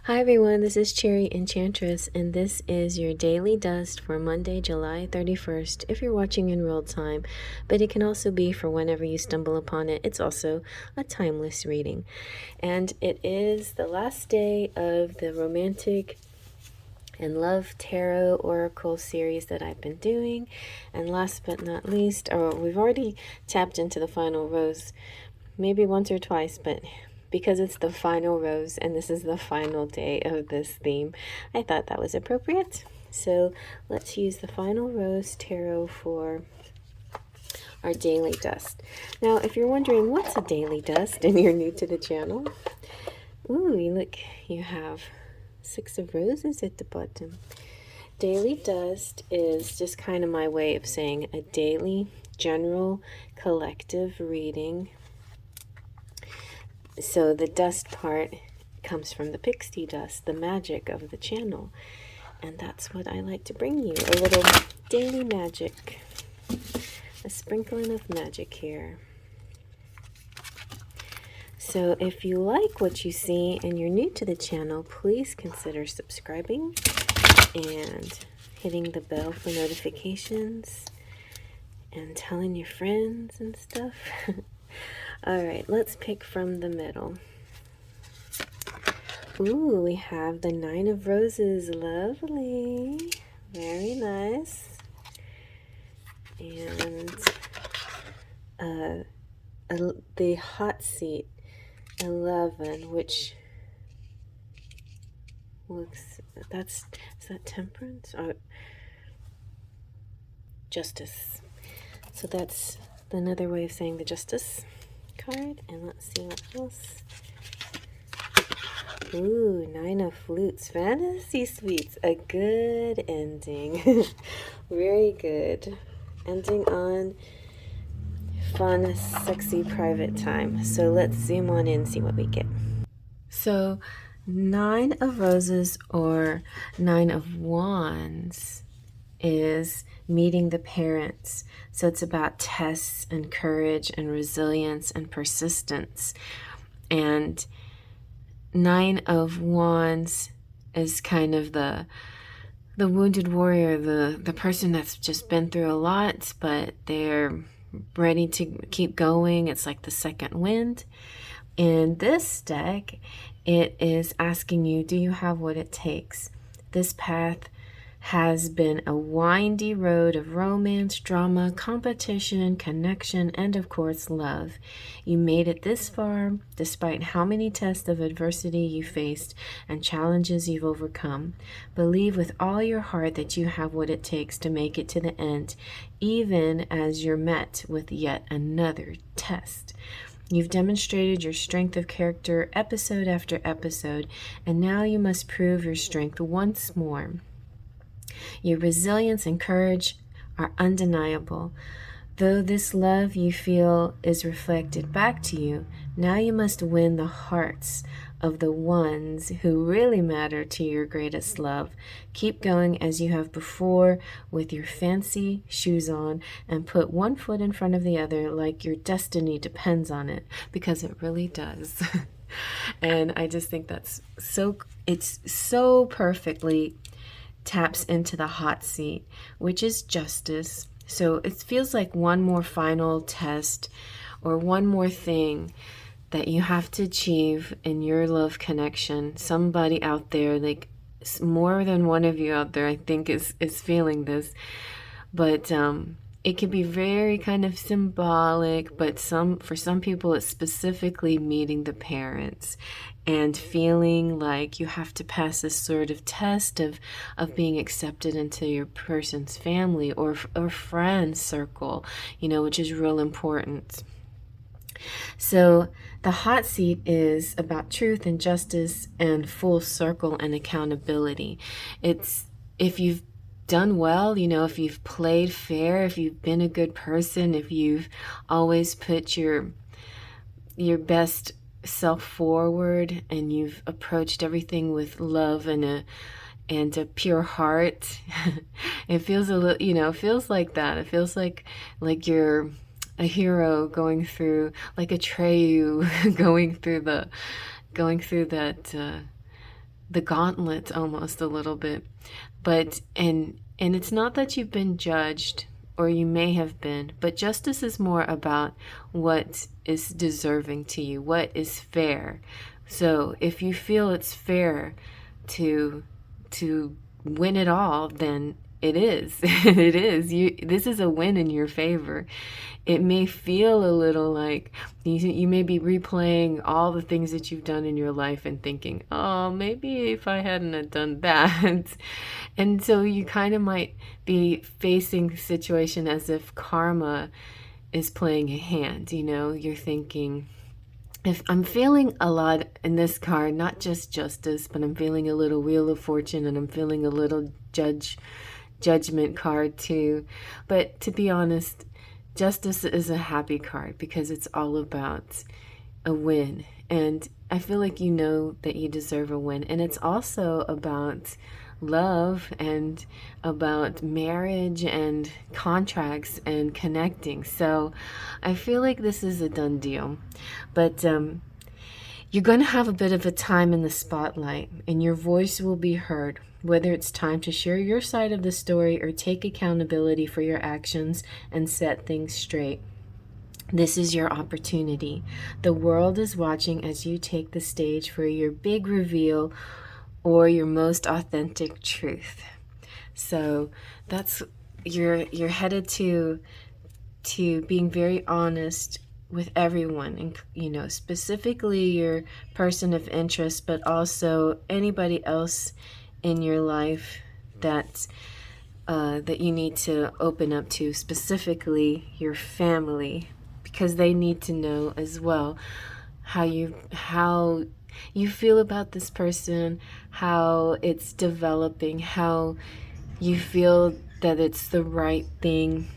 Hi everyone, this is Cherry Enchantress, and this is your daily dust for Monday, July 31st, if you're watching in real time, but it can also be for whenever you stumble upon it. It's also a timeless reading. And it is the last day of the Romantic and Love Tarot Oracle series that I've been doing. And last but not least, we've already tapped into the final rose maybe once or twice, but because it's the final rose and this is the final day of this theme, I thought that was appropriate. So let's use the final rose tarot for our daily dust. Now, if you're wondering what's a daily dust and you're new to the channel, look, you have 6 of roses at the bottom. Daily dust is just kind of my way of saying a daily general collective reading. So the dust part comes from the pixie dust, the magic of the channel. And that's what I like to bring you, a little daily magic, a sprinkling of magic here. So if you like what you see and you're new to the channel, please consider subscribing and hitting the bell for notifications and telling your friends and stuff. Alright, let's pick from the middle. We have the 9 of Roses. Lovely. Very nice. And the hot seat, 11, which looks, is that Temperance? Or Justice. So that's another way of saying the Justice card. And let's see what else. 9 of Flutes. Fantasy Suites. A good ending. Very good. Ending on fun, sexy, private time. So let's zoom on in and see what we get. So 9 of Roses or 9 of Wands is meeting the parents. So it's about tests and courage and resilience and persistence. And 9 of Wands is kind of the wounded warrior, the person that's just been through a lot, but they're ready to keep going. It's like the second wind. In this deck, it is asking you, do you have what it takes? This path has been a windy road of romance, drama, competition, connection, and of course love. You made it this far despite how many tests of adversity you faced and challenges you've overcome. Believe with all your heart that you have what it takes to make it to the end, even as you're met with yet another test. You've demonstrated your strength of character episode after episode, and now you must prove your strength once more. Your resilience and courage are undeniable. Though this love you feel is reflected back to you, now you must win the hearts of the ones who really matter to your greatest love. Keep going as you have before with your fancy shoes on and put one foot in front of the other like your destiny depends on it, because it really does. And I just think it's so perfectly taps into the hot seat, which is justice. So it feels like one more final test or one more thing that you have to achieve in your love connection. Somebody out there, like more than one of you out there, I think is feeling this. But it can be very kind of symbolic, but for some people it's specifically meeting the parents and feeling like you have to pass this sort of test of being accepted into your person's family or friend circle, which is real important. So the hot seat is about truth and justice and full circle and accountability. It's if you've done well, if you've played fair, if you've been a good person, if you've always put your best self forward and you've approached everything with love and a pure heart, it feels a little, it feels like that. It feels like you're a hero going through, like a Treyu going through that the gauntlet almost a little bit. But and it's not that you've been judged, or you may have been, but justice is more about what is deserving to you, what is fair. So if you feel it's fair to win it all, then it is. It is. This is a win in your favor. It may feel a little like you may be replaying all the things that you've done in your life and thinking, oh, maybe if I hadn't have done that. And so you kind of might be facing the situation as if karma is playing a hand. You're thinking, if I'm feeling a lot in this card, not just justice, but I'm feeling a little Wheel of Fortune, and I'm feeling a little judgment card too. But to be honest, justice is a happy card because it's all about a win. And I feel like you know that you deserve a win. And it's also about love and about marriage and contracts and connecting. So I feel like this is a done deal. But you're going to have a bit of a time in the spotlight, and your voice will be heard, whether it's time to share your side of the story or take accountability for your actions and set things straight. This is your opportunity. The world is watching as you take the stage for your big reveal or your most authentic truth. So that's you're headed to being very honest with everyone, and specifically your person of interest, but also anybody else in your life that you need to open up to, specifically your family, because they need to know as well how you feel about this person, how it's developing, how you feel that it's the right thing.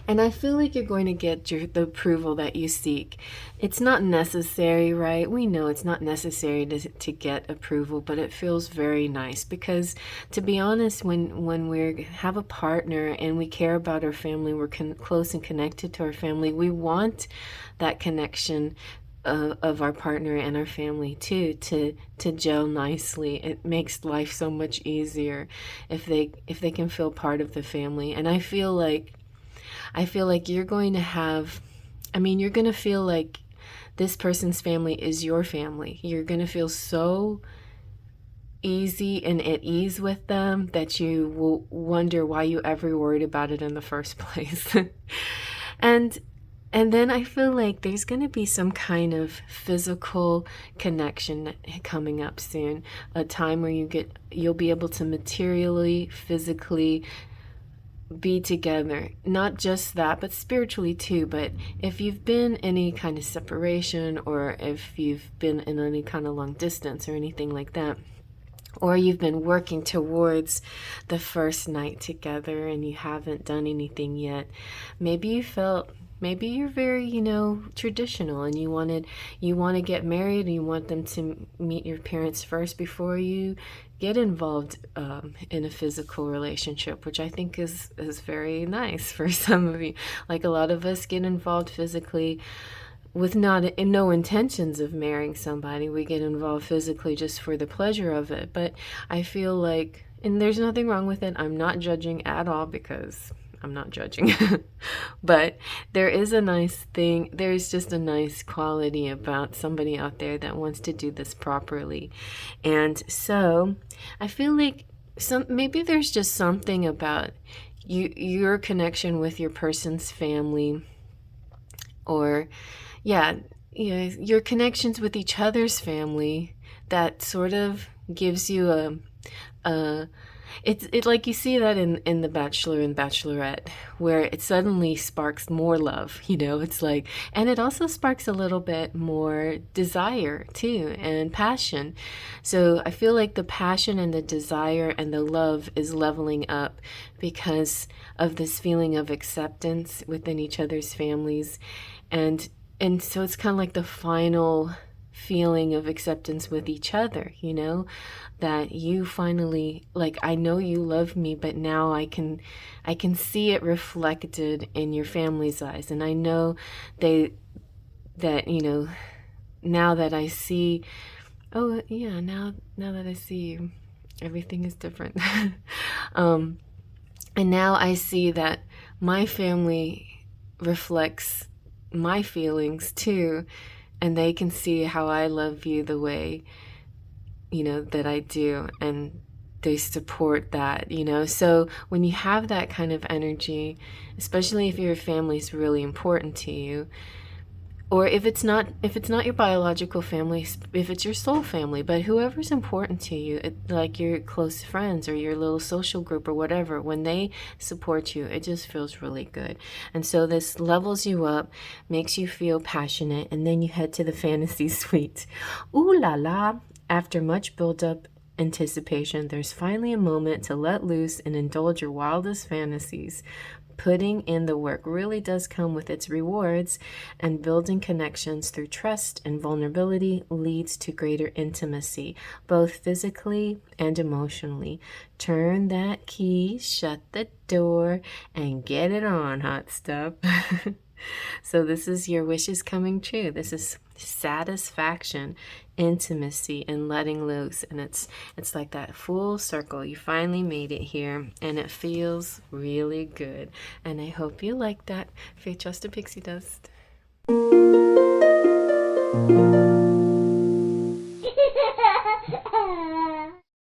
And I feel like you're going to get the approval that you seek. It's not necessary, right? We know it's not necessary to get approval, but it feels very nice because, to be honest, when we have a partner and we care about our family, we're close and connected to our family, we want that connection of our partner and our family too to gel nicely. It makes life so much easier if they can feel part of the family. And I feel like you're going to feel like this person's family is your family. You're going to feel so easy and at ease with them that you will wonder why you ever worried about it in the first place. And then I feel like there's going to be some kind of physical connection coming up soon, a time where you'll be able to materially, physically be together. Not just that, but spiritually too. But if you've been in any kind of separation, or if you've been in any kind of long distance or anything like that, or you've been working towards the first night together and you haven't done anything yet, maybe you're very, traditional, and you want to get married, and you want them to meet your parents first before you get involved in a physical relationship, which I think is very nice for some of you. Like, a lot of us get involved physically with no intentions of marrying somebody. We get involved physically just for the pleasure of it. But I feel like, and there's nothing wrong with it, I'm not judging at all, because I'm not judging. But there is a nice thing, there's just a nice quality about somebody out there that wants to do this properly. And so I feel like maybe there's just something about your connection with your person's family, or your connections with each other's family, that sort of gives you it's like you see that in The Bachelor and Bachelorette, where it suddenly sparks more love, it's like, and it also sparks a little bit more desire too, and passion. So I feel like the passion and the desire and the love is leveling up because of this feeling of acceptance within each other's families. And so it's kind of like the final feeling of acceptance with each other, that you finally, like, I know you love me, but now I can see it reflected in your family's eyes. And I know now that I see Oh, yeah, now that I see you, everything is different. And now I see that my family reflects my feelings too, and they can see how I love you the way, that I do, and they support that, So when you have that kind of energy, especially if your family is really important to you, or if it's not your biological family, if it's your soul family, but whoever's important to you, like your close friends or your little social group or whatever, when they support you, it just feels really good. And so this levels you up, makes you feel passionate, and then you head to the fantasy suite. Ooh la la. After much build-up anticipation, there's finally a moment to let loose and indulge your wildest fantasies. Putting in the work really does come with its rewards, and building connections through trust and vulnerability leads to greater intimacy, both physically and emotionally. Turn that key, shut the door, and get it on, hot stuff. So this is your wishes coming true. This is satisfaction, intimacy, and letting loose. And it's like that full circle. You finally made it here, and it feels really good. And I hope you like that. Faith, Trust, and Pixie Dust.